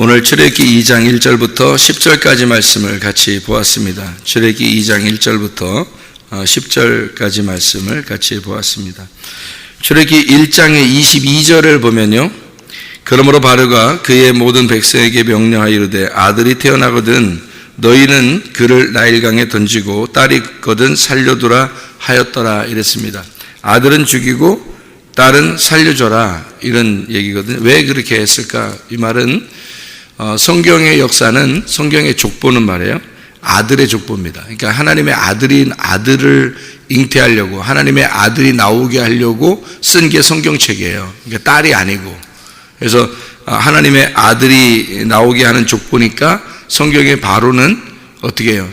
오늘 출애굽기 2장 1절부터 10절까지 말씀을 같이 보았습니다. 출애굽기 2장 1절부터 10절까지 말씀을 같이 보았습니다. 출애굽기 1장의 22절을 보면요, 그러므로 바로가 그의 모든 백성에게 명령하여 이르되 아들이 태어나거든 너희는 그를 나일강에 던지고 딸이 있거든 살려두라 하였더라 이랬습니다. 아들은 죽이고 딸은 살려줘라, 이런 얘기거든요. 왜 그렇게 했을까? 이 말은 성경의 역사는, 성경의 족보는 말이에요, 아들의 족보입니다. 그러니까 하나님의 아들인 아들을 잉태하려고, 하나님의 아들이 나오게 하려고 쓴 게 성경책이에요. 그러니까 딸이 아니고. 그래서 하나님의 아들이 나오게 하는 족보니까 성경의 바로는 어떻게 해요?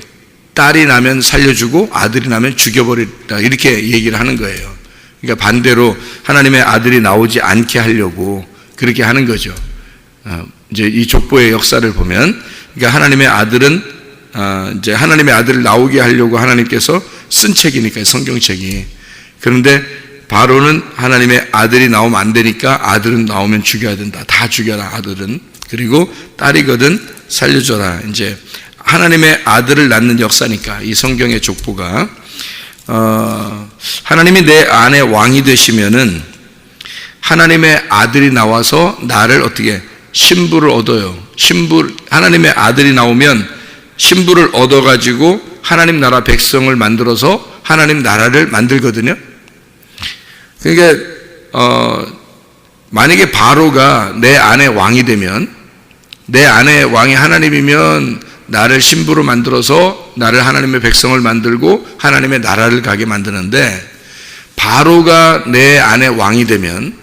딸이 나면 살려주고 아들이 나면 죽여버리다, 이렇게 얘기를 하는 거예요. 그러니까 반대로 하나님의 아들이 나오지 않게 하려고 그렇게 하는 거죠. 이제 이 족보의 역사를 보면, 그러니까 하나님의 아들은 이제 하나님의 아들을 나오게 하려고 하나님께서 쓴 책이니까요, 성경책이. 그런데 바로는 하나님의 아들이 나오면 안 되니까 아들은 나오면 죽여야 된다, 다 죽여라 아들은. 그리고 딸이거든 살려줘라. 이제 하나님의 아들을 낳는 역사니까 이 성경의 족보가, 하나님이 내 안에 왕이 되시면은 하나님의 아들이 나와서 나를 어떻게 신부를 얻어요. 하나님의 아들이 나오면 신부를 얻어가지고 하나님 나라 백성을 만들어서 하나님 나라를 만들거든요. 그러니까 만약에 바로가 내 안에 왕이 되면, 내 안에 왕이 하나님이면 나를 신부로 만들어서 나를 하나님의 백성을 만들고 하나님의 나라를 가게 만드는데, 바로가 내 안에 왕이 되면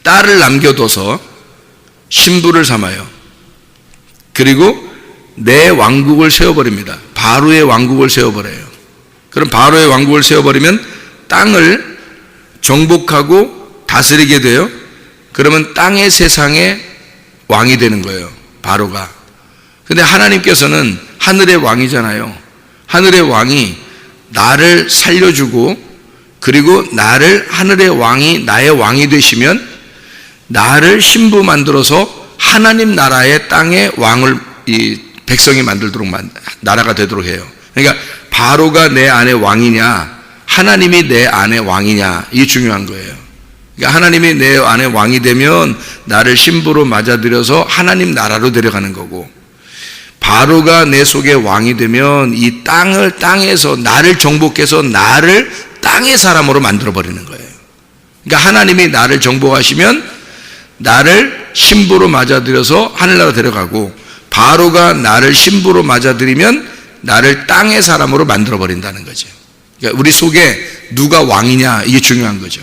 딸을 남겨둬서 신부를 삼아요. 그리고 내 왕국을 세워버립니다. 바로의 왕국을 세워버려요. 그럼 바로의 왕국을 세워버리면 땅을 정복하고 다스리게 돼요. 그러면 땅의 세상에 왕이 되는 거예요, 바로가. 근데 하나님께서는 하늘의 왕이잖아요. 하늘의 왕이 나를 살려주고, 그리고 나를 하늘의 왕이 나의 왕이 되시면 나를 신부 만들어서 하나님 나라의 땅의 왕을 이 백성이 만들도록 나라가 되도록 해요. 그러니까 바로가 내 안에 왕이냐, 하나님이 내 안에 왕이냐, 이게 중요한 거예요. 그러니까 하나님이 내 안에 왕이 되면 나를 신부로 맞아들여서 하나님 나라로 데려가는 거고, 바로가 내 속에 왕이 되면 이 땅에서 나를 정복해서 나를 땅의 사람으로 만들어 버리는 거예요. 그러니까 하나님이 나를 정복하시면 나를 신부로 맞아들여서 하늘나라 데려가고, 바로가 나를 신부로 맞아들이면 나를 땅의 사람으로 만들어 버린다는 거죠. 그러니까 우리 속에 누가 왕이냐, 이게 중요한 거죠.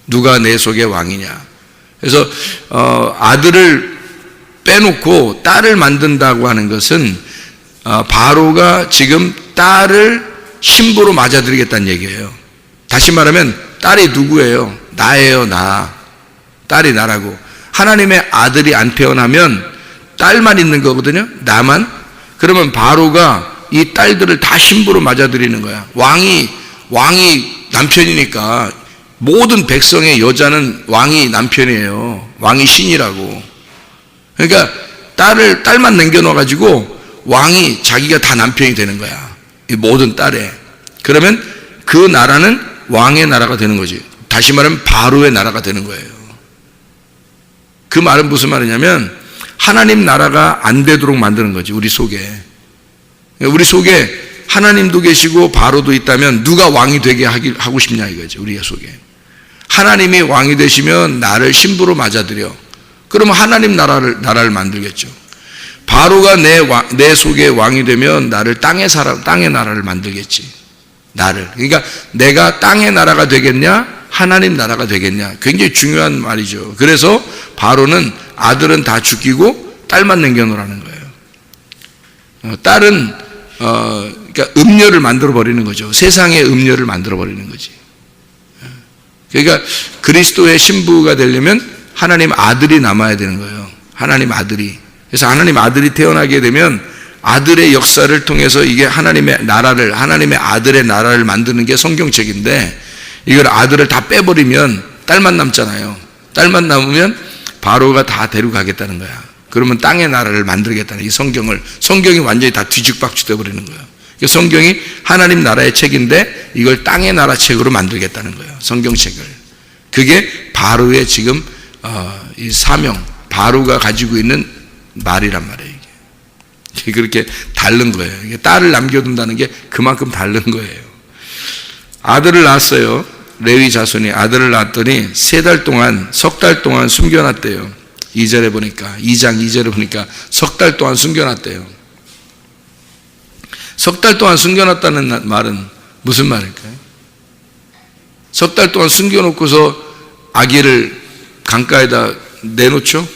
누가 내 속에 왕이냐. 그래서 아들을 빼놓고 딸을 만든다고 하는 것은 바로가 지금 딸을 신부로 맞아들이겠다는 얘기예요. 다시 말하면 딸이 누구예요? 나예요, 나. 딸이 나라고. 하나님의 아들이 안 태어나면 딸만 있는 거거든요, 나만. 그러면 바로가 이 딸들을 다 신부로 맞아들이는 거야. 왕이 남편이니까 모든 백성의 여자는 왕이 남편이에요. 왕이 신이라고. 그러니까 딸만 남겨놔가지고 왕이 자기가 다 남편이 되는 거야, 이 모든 딸에. 그러면 그 나라는 왕의 나라가 되는 거지. 다시 말하면 바로의 나라가 되는 거예요. 그 말은 무슨 말이냐면 하나님 나라가 안 되도록 만드는 거지, 우리 속에. 우리 속에 하나님도 계시고 바로도 있다면 누가 왕이 되게 하고 싶냐 이거지, 우리 속에. 하나님이 왕이 되시면 나를 신부로 맞아들여. 그러면 하나님 나라를 만들겠죠. 바로가 내 속에 왕이 되면 나를 땅의 나라를 만들겠지. 나를. 그러니까 내가 땅의 나라가 되겠냐, 하나님 나라가 되겠냐, 굉장히 중요한 말이죠. 그래서 바로는 아들은 다 죽이고 딸만 남겨놓으라는 거예요. 딸은 그러니까 음녀를 만들어 버리는 거죠. 세상의 음녀를 만들어 버리는 거지. 그러니까 그리스도의 신부가 되려면 하나님 아들이 남아야 되는 거예요. 하나님 아들이. 그래서 하나님 아들이 태어나게 되면 아들의 역사를 통해서 이게 하나님의 아들의 나라를 만드는 게 성경책인데, 이걸 아들을 다 빼버리면 딸만 남잖아요. 딸만 남으면 바로가 다 데려가겠다는 거야. 그러면 땅의 나라를 만들겠다는 이 성경이 완전히 다 뒤죽박죽 버리는 거예요. 성경이 하나님 나라의 책인데 이걸 땅의 나라 책으로 만들겠다는 거예요. 성경책을. 그게 바로의 지금 이 사명, 바로가 가지고 있는 말이란 말이에요. 이게 그렇게 다른 거예요. 이게 딸을 남겨둔다는 게 그만큼 다른 거예요. 아들을 낳았어요. 레위 자손이 아들을 낳았더니 석 달 동안 숨겨놨대요. 2절에 보니까, 2장 2절에 보니까 석 달 동안 숨겨놨대요. 석 달 동안 숨겨놨다는 말은 무슨 말일까요? 석 달 동안 숨겨놓고서 아기를 강가에다 내놓죠?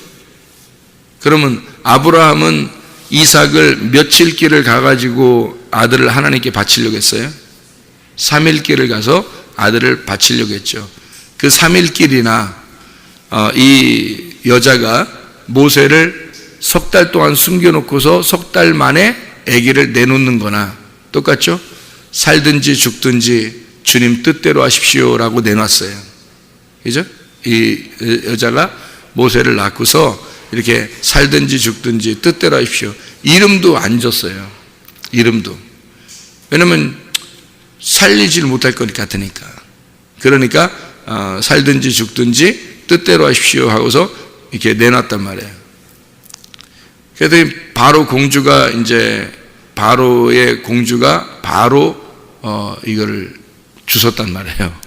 그러면 아브라함은 이삭을 며칠 길을 가가지고 아들을 하나님께 바치려고 했어요? 3일 길을 가서 아들을 바치려고 했죠. 그 3일 길이나 이 여자가 모세를 석 달 동안 숨겨놓고서 석 달 만에 아기를 내놓는 거나 똑같죠? 살든지 죽든지 주님 뜻대로 하십시오라고 내놨어요. 그죠? 이 여자가 모세를 낳고서 이렇게 살든지 죽든지 뜻대로 하십시오. 이름도 안 줬어요. 이름도. 왜냐면 살리질 못할 것 같으니까. 그러니까 살든지 죽든지 뜻대로 하십시오 하고서 이렇게 내놨단 말이에요. 그래서 바로 공주가 이제 바로의 공주가 바로 이거를 주웠단 말이에요.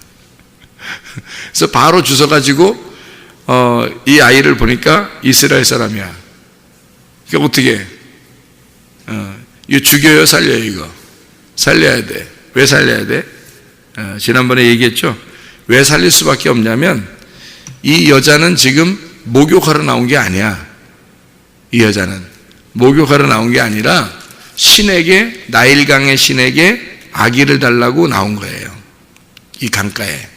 그래서 바로 주워가지고 이 아이를 보니까 이스라엘 사람이야. 그러니까 어떻게 이거 죽여요, 살려요? 이거 살려야 돼. 왜 살려야 돼? 지난번에 얘기했죠. 왜 살릴 수밖에 없냐면 이 여자는 지금 목욕하러 나온 게 아니야. 이 여자는 목욕하러 나온 게 아니라 신에게, 나일강의 신에게 아기를 달라고 나온 거예요. 이 강가에.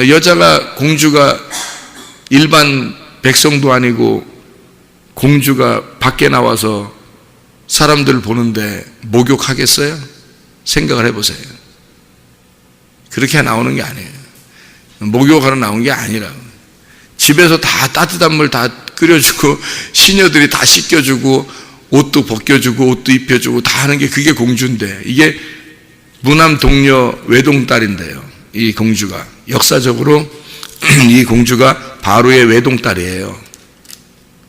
여자가, 공주가 일반 백성도 아니고 공주가 밖에 나와서 사람들 보는데 목욕하겠어요? 생각을 해보세요. 그렇게 나오는 게 아니에요. 목욕하러 나온 게 아니라 집에서 다 따뜻한 물 다 끓여주고 시녀들이 다 씻겨주고 옷도 벗겨주고 옷도 입혀주고 다 하는 게 그게 공주인데, 이게 무남 동녀 외동딸인데요. 이 공주가 역사적으로 이 공주가 바로의 외동딸이에요.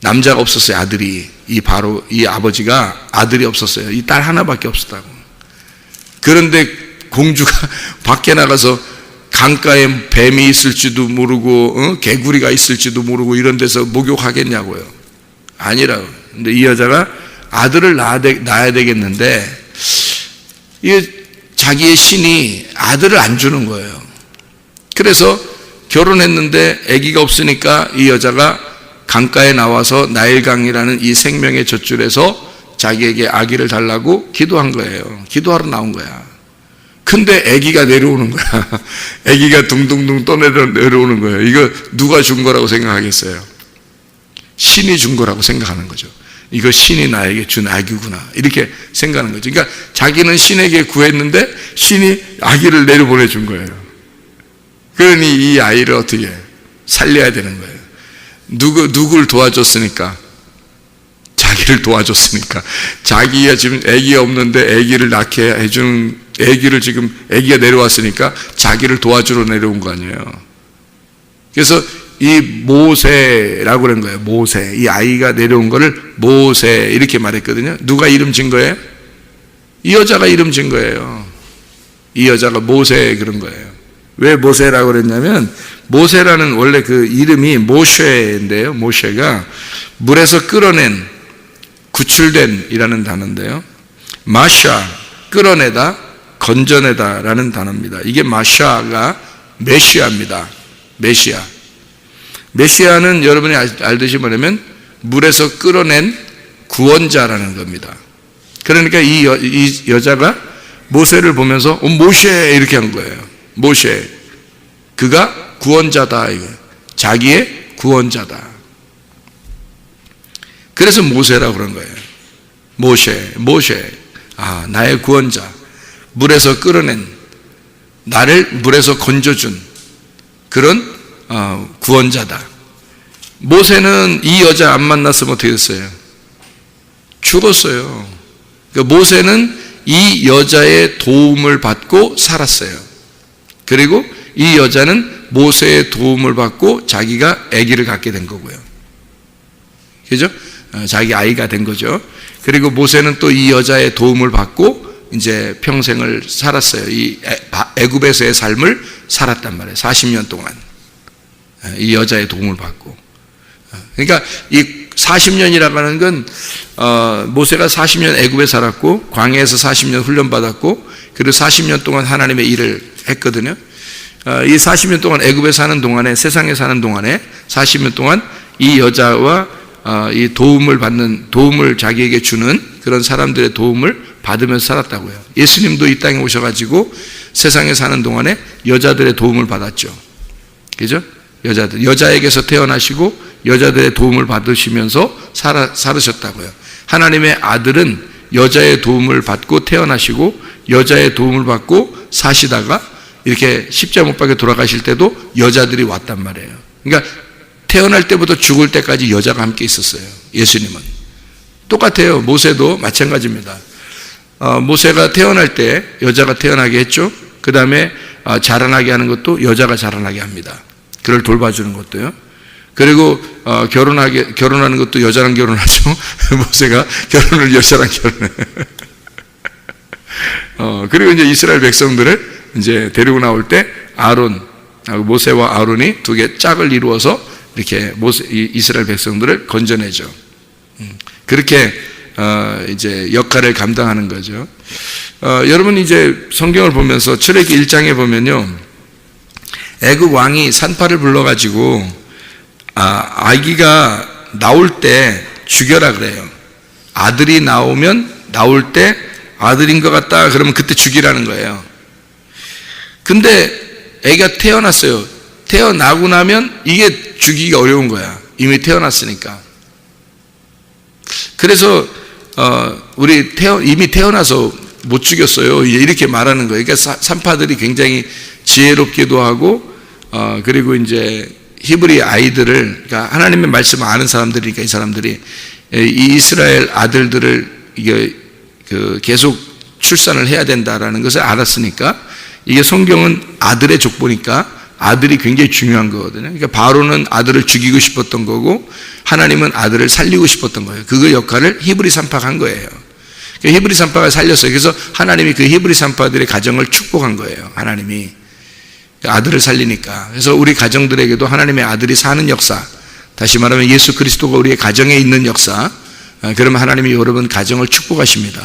남자가 없었어요. 아들이. 이 바로 이 아버지가 아들이 없었어요. 이 딸 하나밖에 없었다고. 그런데 공주가 밖에 나가서 강가에 뱀이 있을지도 모르고 개구리가 있을지도 모르고 이런 데서 목욕하겠냐고요. 아니라고. 근데 이 여자가 아들을 낳아야 되겠는데 자기의 신이 아들을 안 주는 거예요. 그래서 결혼했는데 아기가 없으니까 이 여자가 강가에 나와서 나일강이라는 이 생명의 젖줄에서 자기에게 아기를 달라고 기도한 거예요. 기도하러 나온 거야. 근데 아기가 내려오는 거야. 아기가 둥둥둥 떠내려오는 거예요. 이거 누가 준 거라고 생각하겠어요? 신이 준 거라고 생각하는 거죠. 이거 신이 나에게 준 아기구나, 이렇게 생각하는 거죠. 그러니까 자기는 신에게 구했는데 신이 아기를 내려보내 준 거예요. 그러니 이 아이를 어떻게 살려야 되는 거예요. 누구를 도와줬으니까? 자기를 도와줬으니까. 자기가 지금 아기가 없는데 아기를 낳게 해주는, 아기를 지금 아기가 내려왔으니까 자기를 도와주러 내려온 거 아니에요. 그래서 이 모세라고 그런 거예요. 모세. 이 아이가 내려온 거를 모세 이렇게 말했거든요. 누가 이름 진 거예요? 이 여자가 이름 진 거예요. 이 여자가 모세 그런 거예요. 왜 모세라고 그랬냐면, 모세라는 원래 그 이름이 모셰인데요. 모셰가 물에서 끌어낸, 구출된 이라는 단어인데요. 마샤, 끌어내다, 건져내다 라는 단어입니다. 이게 마샤가 메시아입니다. 메시아. 메시아는 여러분이 알듯이 뭐냐면 물에서 끌어낸 구원자라는 겁니다. 그러니까 이 여자가 모세를 보면서 모세 이렇게 한 거예요. 모세, 그가 구원자다, 이거. 자기의 구원자다. 그래서 모세라고 그런 거예요. 모세, 나의 구원자. 물에서 끌어낸, 나를 물에서 건져준 그런 구원자다. 모세는 이 여자 안 만났으면 어떻게 됐어요? 죽었어요. 그러니까 모세는 이 여자의 도움을 받고 살았어요. 그리고 이 여자는 모세의 도움을 받고 자기가 아기를 갖게 된 거고요. 그죠? 자기 아이가 된 거죠. 그리고 모세는 또 이 여자의 도움을 받고 이제 평생을 살았어요. 이 애굽에서의 삶을 살았단 말이에요. 40년 동안. 이 여자의 도움을 받고. 그러니까 이 40년이라고 하는 건 모세가 40년 애굽에 살았고 광야에서 40년 훈련받았고 그리고 40년 동안 하나님의 일을 했거든요. 이 40년 동안 애굽에 사는 동안에 세상에 사는 동안에 40년 동안 이 여자와 이 도움을 자기에게 주는 그런 사람들의 도움을 받으면서 살았다고요. 예수님도 이 땅에 오셔가지고 세상에 사는 동안에 여자들의 도움을 받았죠. 그죠? 여자에게서 태어나시고 여자들의 도움을 받으시면서 살으셨다고요. 하나님의 아들은 여자의 도움을 받고 태어나시고 여자의 도움을 받고 사시다가 이렇게 십자가 못 박혀 돌아가실 때도 여자들이 왔단 말이에요. 그러니까 태어날 때부터 죽을 때까지 여자가 함께 있었어요. 예수님은 똑같아요. 모세도 마찬가지입니다. 모세가 태어날 때 여자가 태어나게 했죠. 그 다음에 자라나게 하는 것도 여자가 자라나게 합니다. 그를 돌봐주는 것도요. 그리고 결혼하는 것도 여자랑 결혼하죠. 모세가 결혼을 여자랑 결혼해. 그리고 이제 이스라엘 백성들을 이제 데리고 나올 때 모세와 아론이 두 개 짝을 이루어서 이렇게 이스라엘 백성들을 건져내죠. 그렇게 이제 역할을 감당하는 거죠. 여러분 이제 성경을 보면서 출애굽기 1장에 보면요, 애굽 왕이 산파를 불러가지고 아기가 나올 때 죽여라 그래요. 아들이 나올 때 아들인 것 같다 그러면 그때 죽이라는 거예요. 근데 아기가 태어났어요. 태어나고 나면 이게 죽이기가 어려운 거야. 이미 태어났으니까. 그래서 이미 태어나서 못 죽였어요. 이렇게 말하는 거예요. 그러니까 산파들이 굉장히 지혜롭기도 하고 그리고 이제 히브리 아이들을, 그러니까 하나님의 말씀을 아는 사람들이니까 이 사람들이 이 이스라엘 아들들을 이게 계속 출산을 해야 된다라는 것을 알았으니까, 이게 성경은 아들의 족보니까 아들이 굉장히 중요한 거거든요. 그러니까 바로는 아들을 죽이고 싶었던 거고 하나님은 아들을 살리고 싶었던 거예요. 그 역할을 히브리 산파가 한 거예요. 그러니까 히브리 산파가 살렸어요. 그래서 하나님이 그 히브리 산파들의 가정을 축복한 거예요. 하나님이 아들을 살리니까. 그래서 우리 가정들에게도 하나님의 아들이 사는 역사, 다시 말하면 예수 그리스도가 우리의 가정에 있는 역사, 그러면 하나님이 여러분 가정을 축복하십니다.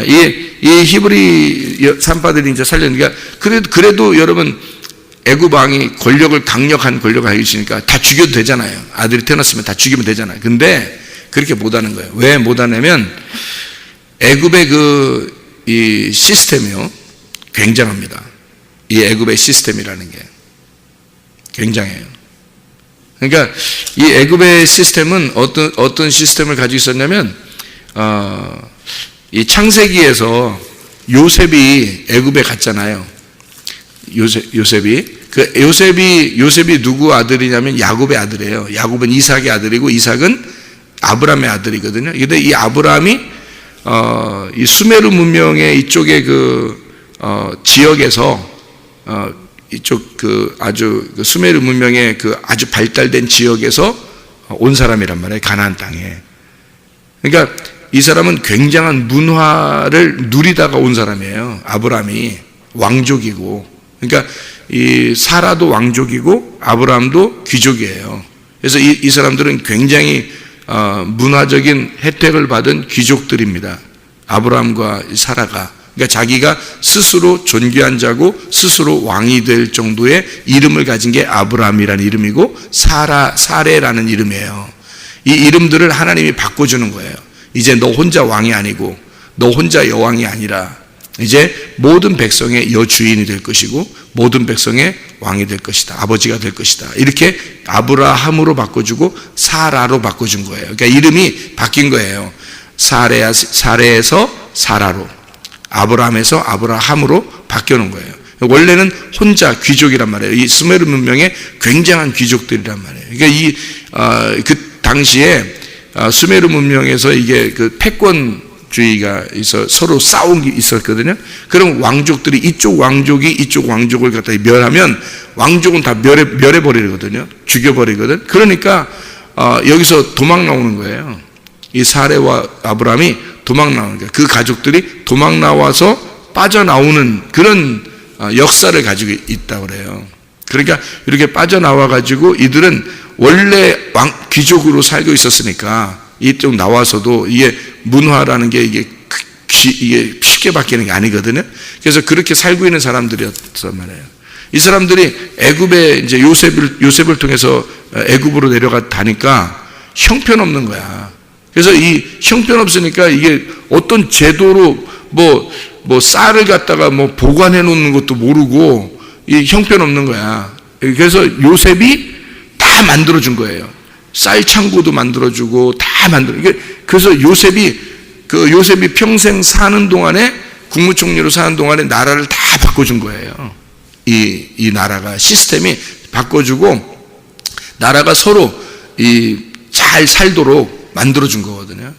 이 히브리 산파들이 이제 살렸으니까, 그래도 여러분 애굽 왕이 강력한 권력을 가지고 있으니까 다 죽여도 되잖아요. 아들이 태어났으면 다 죽이면 되잖아요. 근데 그렇게 못하는 거예요. 왜 못하냐면 애굽의 이 시스템이요, 굉장합니다. 이 애굽의 시스템이라는 게 굉장해요. 그러니까 이 애굽의 시스템은 어떤 시스템을 가지고 있었냐면, 이 창세기에서 요셉이 애굽에 갔잖아요. 요셉이 누구 아들이냐면 야곱의 아들이에요. 야곱은 이삭의 아들이고 이삭은 아브라함의 아들이거든요. 근데 이 아브라함이 이 수메르 문명의 이쪽의 지역에서 이쪽 아주 수메르 문명의 아주 발달된 지역에서 온 사람이란 말이에요. 가나안 땅에. 그러니까 이 사람은 굉장한 문화를 누리다가 온 사람이에요. 아브라함이 왕족이고. 그러니까 이 사라도 왕족이고 아브라함도 귀족이에요. 그래서 이 사람들은 굉장히 문화적인 혜택을 받은 귀족들입니다. 아브라함과 사라가. 그러니까 자기가 스스로 존귀한 자고 스스로 왕이 될 정도의 이름을 가진 게 아브라함이라는 이름이고 사레라는 이름이에요. 이 이름들을 하나님이 바꿔주는 거예요. 이제 너 혼자 왕이 아니고 너 혼자 여왕이 아니라 이제 모든 백성의 여주인이 될 것이고 모든 백성의 왕이 될 것이다. 아버지가 될 것이다. 이렇게 아브라함으로 바꿔주고 사라로 바꿔준 거예요. 그러니까 이름이 바뀐 거예요. 사레에서 사라로, 아브라함에서 아브라함으로 바뀌어놓은 거예요. 원래는 혼자 귀족이란 말이에요. 이 수메르 문명의 굉장한 귀족들이란 말이에요. 그러니까 그 당시에 수메르 문명에서 이게 그 패권주의가 있어 서로 싸운 게 있었거든요. 그럼 왕족들이 이쪽 왕족이 이쪽 왕족을 갖다 멸하면 왕족은 다 멸해버리거든요. 죽여버리거든. 그러니까 여기서 도망 나오는 거예요. 이 사레와 아브라함이 도망 나오는 거예요. 그 가족들이 도망 나와서 빠져나오는 그런 역사를 가지고 있다고 그래요. 그러니까 이렇게 빠져나와 가지고 이들은 원래 귀족으로 살고 있었으니까 이쪽 나와서도 이게 문화라는 게 이게 쉽게 바뀌는 게 아니거든요. 그래서 그렇게 살고 있는 사람들이었단 말이에요. 이 사람들이 애굽에 이제 요셉을 통해서 애굽으로 내려가다니까 형편없는 거야. 그래서 이 형편없으니까 이게 어떤 제도로 뭐 쌀을 갖다가 뭐 보관해 놓는 것도 모르고 이 형편없는 거야. 그래서 요셉이 다 만들어준 거예요. 쌀 창고도 만들어주고 다 그래서 요셉이 평생 사는 동안에 국무총리로 사는 동안에 나라를 다 바꿔준 거예요. 이 나라가 시스템이 바꿔주고 나라가 서로 잘 살도록 만들어준 거거든요.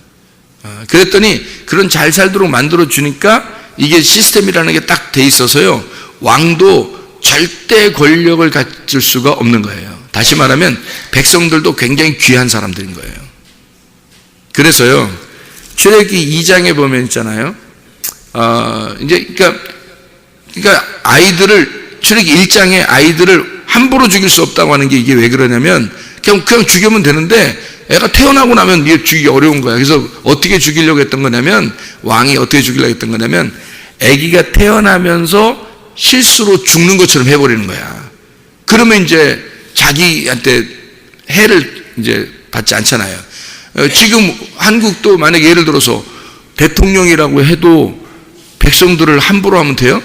그랬더니 그런 잘 살도록 만들어주니까 이게 시스템이라는 게 딱 돼 있어서요. 왕도 절대 권력을 가질 수가 없는 거예요. 다시 말하면 백성들도 굉장히 귀한 사람들인 거예요. 그래서요. 출애굽기 2장에 보면 있잖아요. 그러니까 출애굽기 1장에 아이들을 함부로 죽일 수 없다고 하는 게 이게 왜 그러냐면 그냥 죽이면 되는데 애가 태어나고 나면 이게 죽이기 어려운 거야. 그래서 어떻게 죽이려고 했던 거냐면 왕이 어떻게 죽이려고 했던 거냐면 아기가 태어나면서 실수로 죽는 것처럼 해버리는 거야. 그러면 이제 자기한테 해를 이제 받지 않잖아요. 지금 한국도 만약에 예를 들어서 대통령이라고 해도 백성들을 함부로 하면 돼요?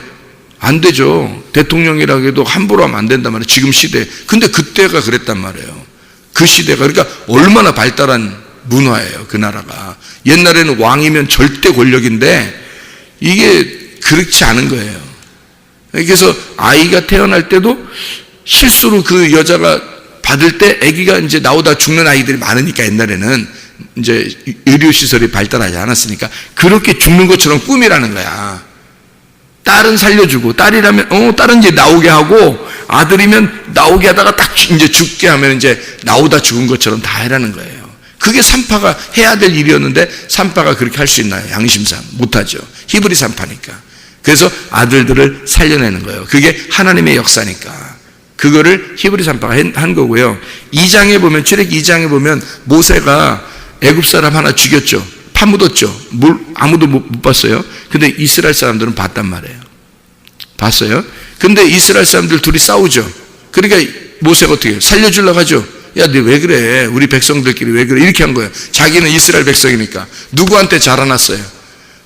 안 되죠. 대통령이라고 해도 함부로 하면 안 된단 말이에요. 지금 시대. 근데 그때가 그랬단 말이에요. 그 시대가. 그러니까 얼마나 발달한 문화예요. 그 나라가. 옛날에는 왕이면 절대 권력인데 이게 그렇지 않은 거예요. 그래서 아이가 태어날 때도 실수로 그 여자가 받을 때 아기가 이제 나오다 죽는 아이들이 많으니까 옛날에는 이제 의료시설이 발달하지 않았으니까 그렇게 죽는 것처럼 꿈이라는 거야. 딸은 살려주고 딸이라면 딸은 이제 나오게 하고 아들이면 나오게 하다가 딱 이제 죽게 하면 이제 나오다 죽은 것처럼 다 해라는 거예요. 그게 산파가 해야 될 일이었는데 산파가 그렇게 할 수 있나요? 양심상 못하죠. 히브리 산파니까. 그래서 아들들을 살려내는 거예요. 그게 하나님의 역사니까. 그거를 히브리 산파가 한 거고요. 2장에 보면 출애굽기 2장에 보면 모세가 애굽 사람 하나 죽였죠. 파묻었죠. 아무도 못 봤어요. 근데 이스라엘 사람들은 봤단 말이에요. 봤어요. 근데 이스라엘 사람들 둘이 싸우죠. 그러니까 모세가 어떻게 해요? 살려주려고 하죠. 야, 너 왜 그래? 우리 백성들끼리 왜 그래? 이렇게 한 거예요. 자기는 이스라엘 백성이니까. 누구한테 자라났어요?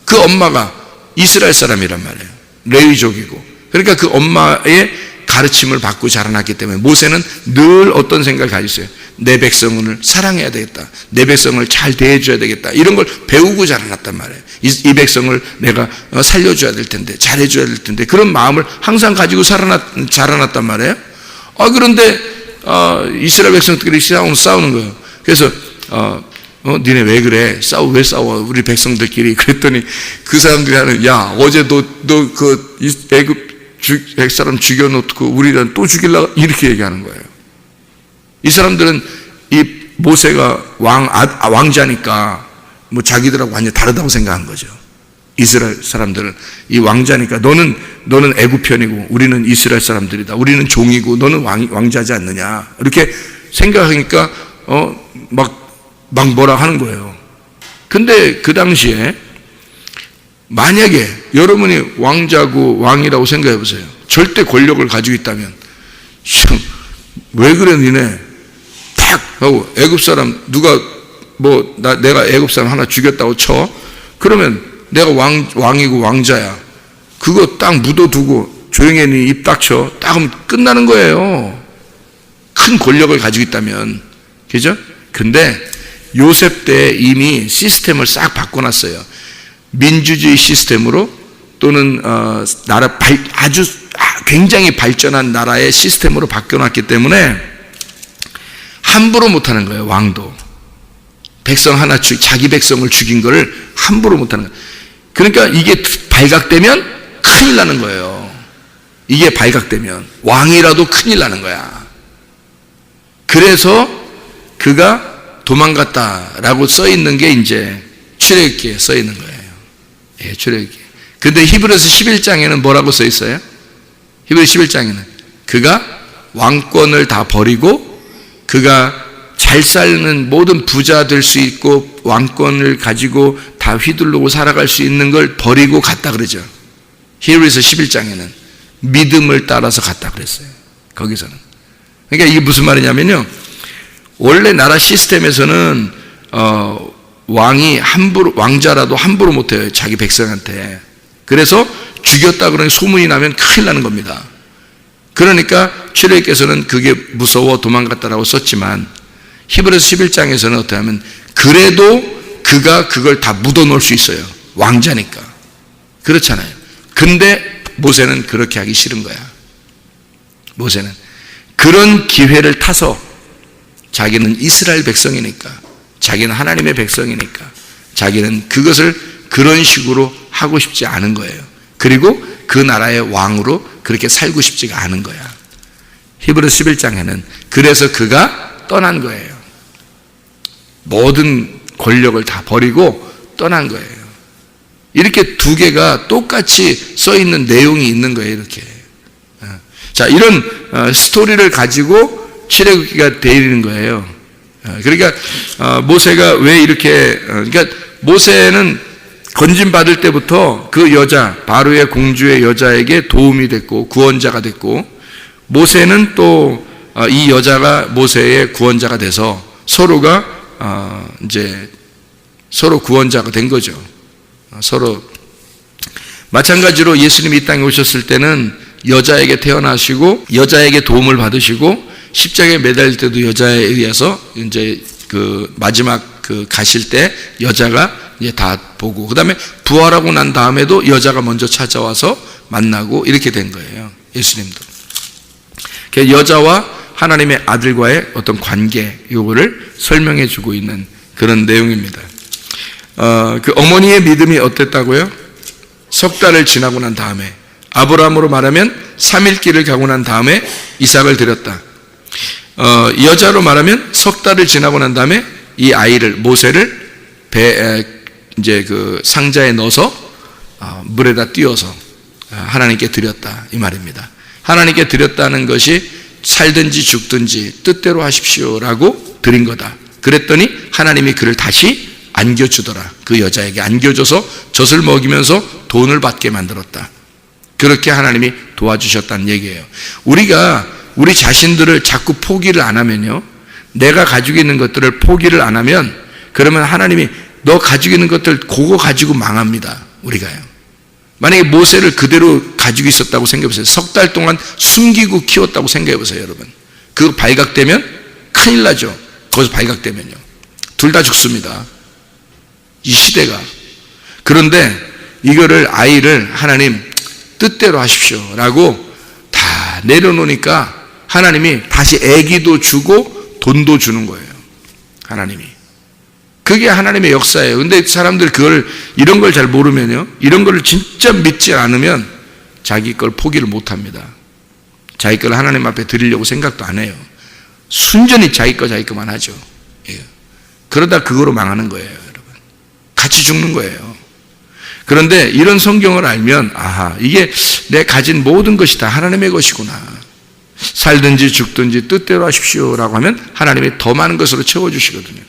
그 엄마가 이스라엘 사람이란 말이에요. 레위족이고. 그러니까 그 엄마의 가르침을 받고 자라났기 때문에 모세는 늘 어떤 생각을 가지고 있어요. 내 백성을 사랑해야 되겠다. 내 백성을 잘 대해줘야 되겠다. 이런 걸 배우고 자라났단 말이에요. 이 백성을 내가 살려줘야 될 텐데, 잘해줘야 될 텐데, 그런 마음을 항상 가지고 자라났단 말이에요. 그런데 이스라엘 백성들끼리 싸우는 거예요. 그래서 니네 왜 그래? 왜 싸워? 우리 백성들끼리. 그랬더니 그 사람들이 하는, 야, 어제 너 그 애굽 백사람 죽여놓고 우리는 또 죽이려고 이렇게 얘기하는 거예요. 이 사람들은 이 모세가 왕자니까 뭐 자기들하고 완전히 다르다고 생각한 거죠. 이스라엘 사람들은 이 왕자니까 너는 애굽 편이고 우리는 이스라엘 사람들이다. 우리는 종이고 너는 왕자지 않느냐. 이렇게 생각하니까 막 뭐라 하는 거예요. 근데 그 당시에 만약에 여러분이 왕자고 왕이라고 생각해 보세요. 절대 권력을 가지고 있다면 왜 그래 니네 탁 하고 애굽 사람 누가 내가 애굽 사람 하나 죽였다고 쳐. 그러면 내가 왕이고 왕자야. 그거 딱 묻어두고 조용히 네 입 닥쳐. 딱 하면 끝나는 거예요. 큰 권력을 가지고 있다면. 그죠? 근데 요셉 때 이미 시스템을 싹 바꿔놨어요. 민주주의 시스템으로 또는 나라 아주 굉장히 발전한 나라의 시스템으로 바뀌어놨기 때문에 함부로 못하는 거예요. 왕도 백성 하나 자기 백성을 죽인 거를 함부로 못하는 거예요. 그러니까 이게 발각되면 큰일 나는 거예요. 이게 발각되면 왕이라도 큰일 나는 거야. 그래서 그가 도망갔다라고 써 있는 게 이제 출애굽기에 써 있는 거예요. 예, 출애굽기. 근데 히브리서 11장에는 뭐라고 써 있어요? 히브리서 11장에는 그가 왕권을 다 버리고 그가 잘 사는 모든 부자 될 수 있고 왕권을 가지고 다 휘두르고 살아갈 수 있는 걸 버리고 갔다 그러죠. 히브리서 11장에는 믿음을 따라서 갔다 그랬어요. 거기서는. 그러니까 이게 무슨 말이냐면요. 원래 나라 시스템에서는 왕이 함부로, 왕자라도 함부로 못해요. 자기 백성한테. 그래서 죽였다 그러니 소문이 나면 큰일 나는 겁니다. 그러니까 출애굽께서는 그게 무서워 도망갔다라고 썼지만 히브리서 11장에서는 어떻게 하면 그래도 그가 그걸 다 묻어놓을 수 있어요. 왕자니까. 그렇잖아요. 근데 모세는 그렇게 하기 싫은 거야. 모세는 그런 기회를 타서 자기는 이스라엘 백성이니까, 자기는 하나님의 백성이니까 자기는 그것을 그런 식으로 하고 싶지 않은 거예요. 그리고 그 나라의 왕으로 그렇게 살고 싶지가 않은 거야. 히브리서 11장에는 그래서 그가 떠난 거예요. 모든 권력을 다 버리고 떠난 거예요. 이렇게 두 개가 똑같이 써 있는 내용이 있는 거예요. 이렇게. 자, 이런 스토리를 가지고 출애굽기가 되는 거예요. 그러니까 모세가 왜 이렇게, 그러니까 모세는 건진 받을 때부터 그 여자, 바로의 공주의 여자에게 도움이 됐고 구원자가 됐고, 모세는 또 이 여자가 모세의 구원자가 돼서 서로가 이제 서로 구원자가 된 거죠. 서로. 마찬가지로 예수님이 이 땅에 오셨을 때는 여자에게 태어나시고 여자에게 도움을 받으시고 십자가에 매달릴 때도 여자에 의해서 이제 그 마지막 그 가실 때 여자가 이제 다 보고, 그 다음에 부활하고 난 다음에도 여자가 먼저 찾아와서 만나고 이렇게 된 거예요. 예수님도. 여자와 하나님의 아들과의 어떤 관계, 요거를 설명해 주고 있는 그런 내용입니다. 그 어머니의 믿음이 어땠다고요? 석 달을 지나고 난 다음에, 아브라함으로 말하면 3일 길을 가고 난 다음에 이삭을 드렸다. 여자로 말하면 석 달을 지나고 난 다음에 이 아이를, 모세를 이제 그 상자에 넣어서 물에다 띄워서 하나님께 드렸다, 이 말입니다. 하나님께 드렸다는 것이 살든지 죽든지 뜻대로 하십시오라고 드린 거다. 그랬더니 하나님이 그를 다시 안겨주더라. 그 여자에게 안겨줘서 젖을 먹이면서 돈을 받게 만들었다. 그렇게 하나님이 도와주셨다는 얘기예요. 우리가 우리 자신들을 자꾸 포기를 안 하면요, 내가 가지고 있는 것들을 포기를 안 하면, 그러면 하나님이 너 가지고 있는 것들 그거 가지고 망합니다. 우리가요. 만약에 모세를 그대로 가지고 있었다고 생각해보세요. 석 달 동안 숨기고 키웠다고 생각해보세요, 여러분. 그거 발각되면 큰일 나죠. 거기서 발각되면요. 둘 다 죽습니다. 이 시대가. 그런데 이거를, 아이를 하나님 뜻대로 하십시오 라고 다 내려놓으니까 하나님이 다시 애기도 주고 돈도 주는 거예요. 하나님이. 그게 하나님의 역사예요. 근데 사람들 그걸, 이런 걸 잘 모르면요, 이런 걸 진짜 믿지 않으면 자기 걸 포기를 못 합니다. 자기 걸 하나님 앞에 드리려고 생각도 안 해요. 순전히 자기 거만 하죠. 예. 그러다 그거로 망하는 거예요, 여러분. 같이 죽는 거예요. 그런데 이런 성경을 알면, 아하, 이게 내 가진 모든 것이 다 하나님의 것이구나. 살든지 죽든지 뜻대로 하십시오라고 하면 하나님이 더 많은 것으로 채워주시거든요.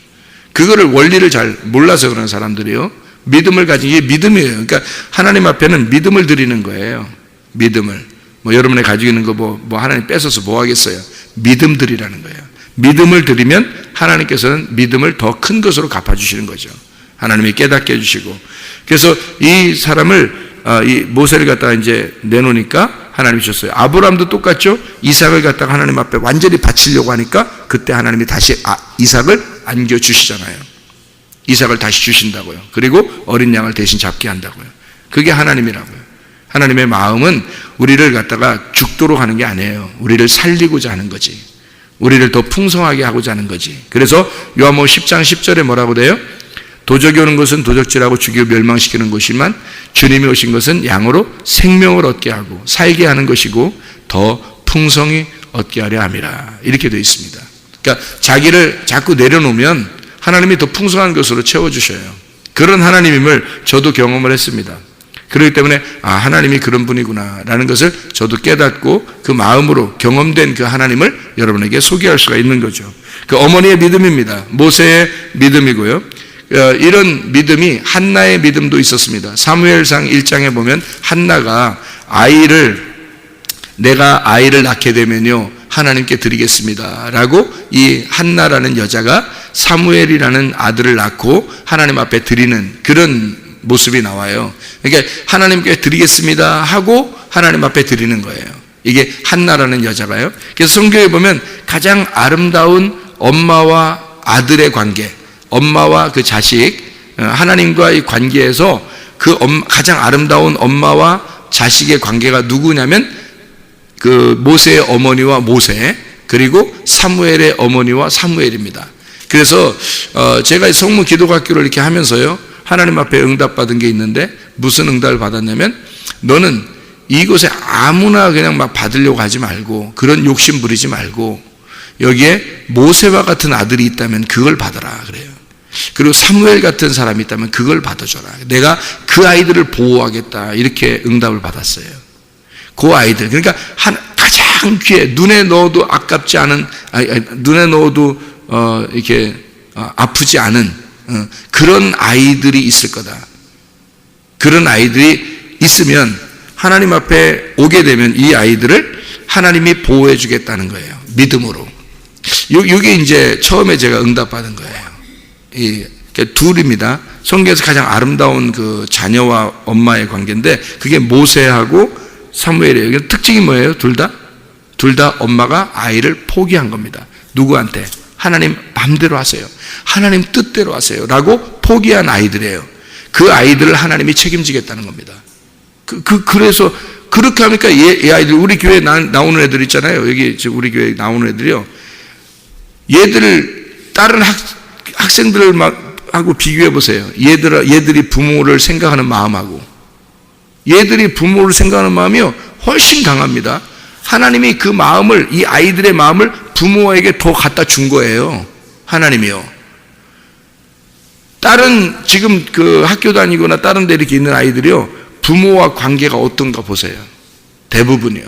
그거를 원리를 잘 몰라서 그런 사람들이요, 믿음을 가진 게 믿음이에요. 그러니까 하나님 앞에는 믿음을 드리는 거예요. 믿음을. 뭐 여러분이 가지고 있는 거 뭐 하나님 뺏어서 뭐 하겠어요? 믿음 드리라는 거예요. 믿음을 드리면 하나님께서는 믿음을 더 큰 것으로 갚아주시는 거죠. 하나님이 깨닫게 해주시고. 그래서 이 사람을, 이 모세를 갖다가 이제 내놓으니까 하나님이 주셨어요. 아브라함도 똑같죠? 이삭을 갖다가 하나님 앞에 완전히 바치려고 하니까 그때 하나님이 다시 이삭을 안겨주시잖아요. 이삭을 다시 주신다고요. 그리고 어린 양을 대신 잡게 한다고요. 그게 하나님이라고요. 하나님의 마음은 우리를 갖다가 죽도록 하는 게 아니에요. 우리를 살리고자 하는 거지. 우리를 더 풍성하게 하고자 하는 거지. 그래서 요한복음 10장 10절에 뭐라고 돼요? 도적이 오는 것은 도적질하고 죽이고 멸망시키는 것이지만 주님이 오신 것은 양으로 생명을 얻게 하고 살게 하는 것이고 더 풍성히 얻게 하려 함이라. 이렇게 되어 있습니다. 그러니까 자기를 자꾸 내려놓으면 하나님이 더 풍성한 것으로 채워주셔요. 그런 하나님임을 저도 경험을 했습니다. 그렇기 때문에 하나님이 그런 분이구나 라는 것을 저도 깨닫고 그 마음으로 경험된 그 하나님을 여러분에게 소개할 수가 있는 거죠. 그 어머니의 믿음입니다. 모세의 믿음이고요. 이런 믿음이 한나의 믿음도 있었습니다. 사무엘상 1장에 보면 한나가 내가 아이를 낳게 되면요 하나님께 드리겠습니다 라고 이 한나라는 여자가 사무엘이라는 아들을 낳고 하나님 앞에 드리는 그런 모습이 나와요. 그러니까 하나님께 드리겠습니다 하고 하나님 앞에 드리는 거예요. 이게 한나라는 여자가요. 그래서 성경에 보면 가장 아름다운 엄마와 아들의 관계, 엄마와 그 자식, 하나님과의 관계에서 그 가장 아름다운 엄마와 자식의 관계가 누구냐면 그 모세의 어머니와 모세, 그리고 사무엘의 어머니와 사무엘입니다. 그래서 제가 성문 기도학교를 이렇게 하면서요 하나님 앞에 응답받은 게 있는데 무슨 응답을 받았냐면 너는 이곳에 아무나 그냥 막 받으려고 하지 말고 그런 욕심 부리지 말고 여기에 모세와 같은 아들이 있다면 그걸 받아라 그래요. 그리고 사무엘 같은 사람이 있다면 그걸 받아줘라. 내가 그 아이들을 보호하겠다. 이렇게 응답을 받았어요. 그 아이들, 그러니까 가장 귀해, 눈에 넣어도 아깝지 않은, 눈에 넣어도 이렇게 아프지 않은 그런 아이들이 있을 거다. 그런 아이들이 있으면 하나님 앞에 오게 되면 이 아이들을 하나님이 보호해 주겠다는 거예요. 믿음으로. 이게 이제 처음에 제가 응답받은 거예요. 둘입니다. 성경에서 가장 아름다운 그 자녀와 엄마의 관계인데 그게 모세하고 사무엘이에요. 특징이 뭐예요? 둘 다 엄마가 아이를 포기한 겁니다. 누구한테? 하나님 맘대로 하세요. 하나님 뜻대로 하세요. 라고 포기한 아이들이에요. 그 아이들을 하나님이 책임지겠다는 겁니다. 그래서 그렇게 하니까 이 아이들, 우리 교회에 나오는 애들 있잖아요. 여기 우리 교회에 나오는 애들이요. 얘들을 다른 학생들을 막 하고 비교해 보세요. 얘들이 부모를 생각하는 마음하고 얘들이 부모를 생각하는 마음이요 훨씬 강합니다. 하나님이 그 마음을, 이 아이들의 마음을 부모에게 더 갖다 준 거예요. 하나님이요. 다른 지금 그 학교 다니거나 다른 데 이렇게 있는 아이들이요 부모와 관계가 어떤가 보세요. 대부분이요.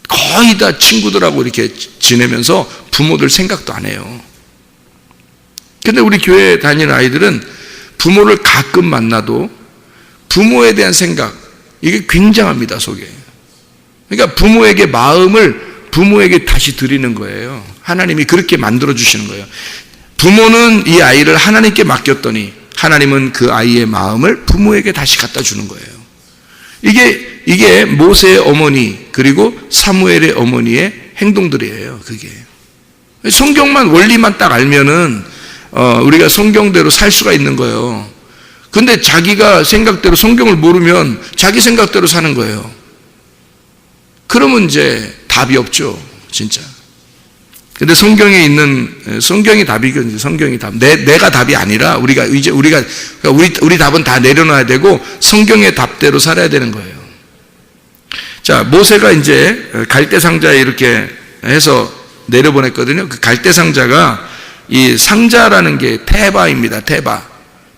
거의 다 친구들하고 이렇게 지내면서 부모들 생각도 안 해요. 근데 우리 교회 다니는 아이들은 부모를 가끔 만나도 부모에 대한 생각, 이게 굉장합니다, 속에. 그러니까 부모에게 마음을 부모에게 다시 드리는 거예요. 하나님이 그렇게 만들어 주시는 거예요. 부모는 이 아이를 하나님께 맡겼더니 하나님은 그 아이의 마음을 부모에게 다시 갖다 주는 거예요. 이게 모세의 어머니 그리고 사무엘의 어머니의 행동들이에요. 그게 성경만 원리만 딱 알면은 우리가 성경대로 살 수가 있는 거예요. 근데 자기가 생각대로 성경을 모르면 자기 생각대로 사는 거예요. 그러면 이제 답이 없죠, 진짜. 근데 성경에 있는 성경이 답이거든요. 성경이 답. 내가 답이 아니라 우리 답은 다 내려놔야 되고 성경의 답대로 살아야 되는 거예요. 자, 모세가 이제 갈대 상자에 이렇게 해서 내려보냈거든요. 그 갈대 상자가 이 상자라는 게 테바입니다.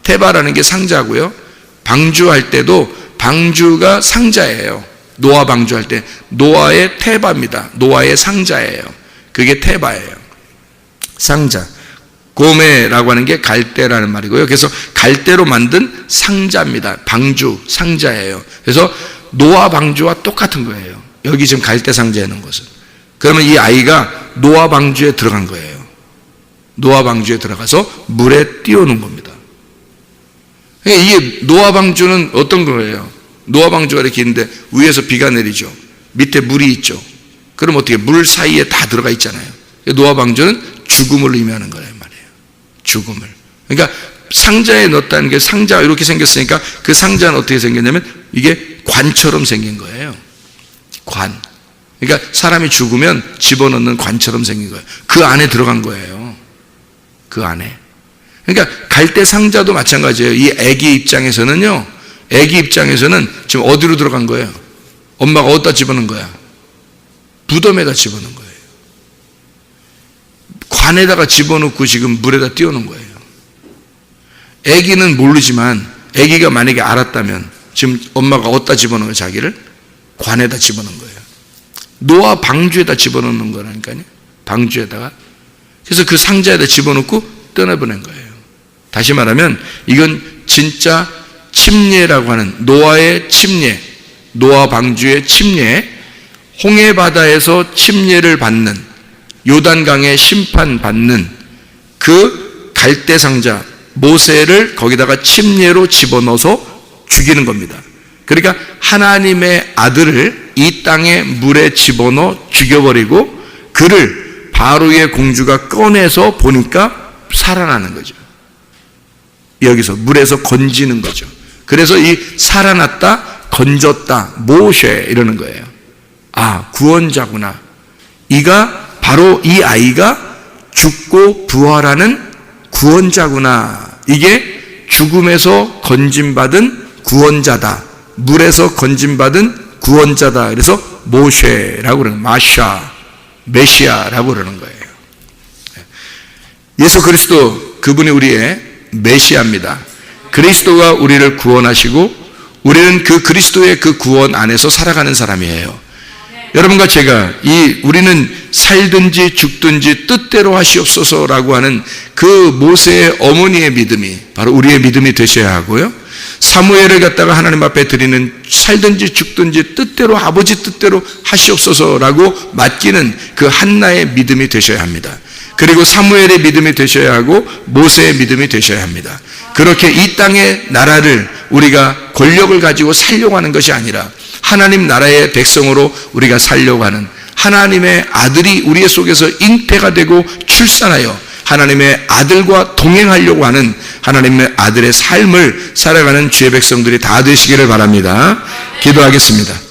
테바라는 게 상자고요. 방주할 때도 방주가 상자예요. 노아 방주할 때 노아의 테바입니다. 노아의 상자예요. 그게 테바예요. 상자. 고메라고 하는 게 갈대라는 말이고요. 그래서 갈대로 만든 상자입니다. 방주, 상자예요. 그래서 노아 방주와 똑같은 거예요. 여기 지금 갈대 상자에 있는 것은. 그러면 이 아이가 노아 방주에 들어간 거예요. 노아 방주에 들어가서 물에 띄워놓은 겁니다. 이게 노아 방주는 어떤 거예요? 노아 방주가 이렇게 있는데 위에서 비가 내리죠. 밑에 물이 있죠. 그럼 어떻게 물 사이에 다 들어가 있잖아요. 노아 방주는 죽음을 의미하는 거란 말이에요. 죽음을. 그러니까 상자에 넣었다는 게 상자가 이렇게 생겼으니까 그 상자는 어떻게 생겼냐면 이게 관처럼 생긴 거예요. 관. 그러니까 사람이 죽으면 집어넣는 관처럼 생긴 거예요. 그 안에 들어간 거예요. 그 안에. 그러니까 갈대 상자도 마찬가지예요. 이 아기 입장에서는요. 아기 입장에서는 지금 어디로 들어간 거예요? 엄마가 어디다 집어넣은 거야? 무덤에다 집어넣은 거예요. 관에다가 집어넣고 지금 물에다 띄워놓은 거예요. 아기는 모르지만 아기가 만약에 알았다면 지금 엄마가 어디다 집어넣은 거예요? 자기를? 관에다 집어넣은 거예요. 노아 방주에다 집어넣는 거라니까요. 방주에다가. 그래서 그 상자에다 집어넣고 떠나보낸 거예요. 다시 말하면 이건 진짜 침례라고 하는 노아의 침례, 노아 방주의 침례, 홍해바다에서 침례를 받는, 요단강에 심판받는 그 갈대상자 모세를 거기다가 침례로 집어넣어서 죽이는 겁니다. 그러니까 하나님의 아들을 이 땅의 물에 집어넣어 죽여버리고 그를 바로의 공주가 꺼내서 보니까 살아나는 거죠. 여기서 물에서 건지는 거죠. 그래서 이 살아났다, 건졌다, 모셰 이러는 거예요. 아, 구원자구나. 이가 바로 이 아이가 죽고 부활하는 구원자구나. 이게 죽음에서 건짐받은 구원자다. 물에서 건짐받은 구원자다. 그래서 모셰라고 그러는, 마샤, 메시아라고 그러는 거예요. 예수 그리스도, 그분이 우리의 메시아입니다. 그리스도가 우리를 구원하시고 우리는 그 그리스도의 그 구원 안에서 살아가는 사람이에요. 여러분과 제가 우리는 살든지 죽든지 뜻대로 하시옵소서라고 하는 그 모세의 어머니의 믿음이 바로 우리의 믿음이 되셔야 하고요. 사무엘을 갖다가 하나님 앞에 드리는 살든지 죽든지 뜻대로 아버지 뜻대로 하시옵소서라고 맡기는 그 한나의 믿음이 되셔야 합니다. 그리고 사무엘의 믿음이 되셔야 하고 모세의 믿음이 되셔야 합니다. 그렇게 이 땅의 나라를 우리가 권력을 가지고 살려고 하는 것이 아니라 하나님 나라의 백성으로 우리가 살려고 하는 하나님의 아들이 우리 속에서 잉태가 되고 출산하여 하나님의 아들과 동행하려고 하는 하나님의 아들의 삶을 살아가는 주의 백성들이 다 되시기를 바랍니다. 기도하겠습니다.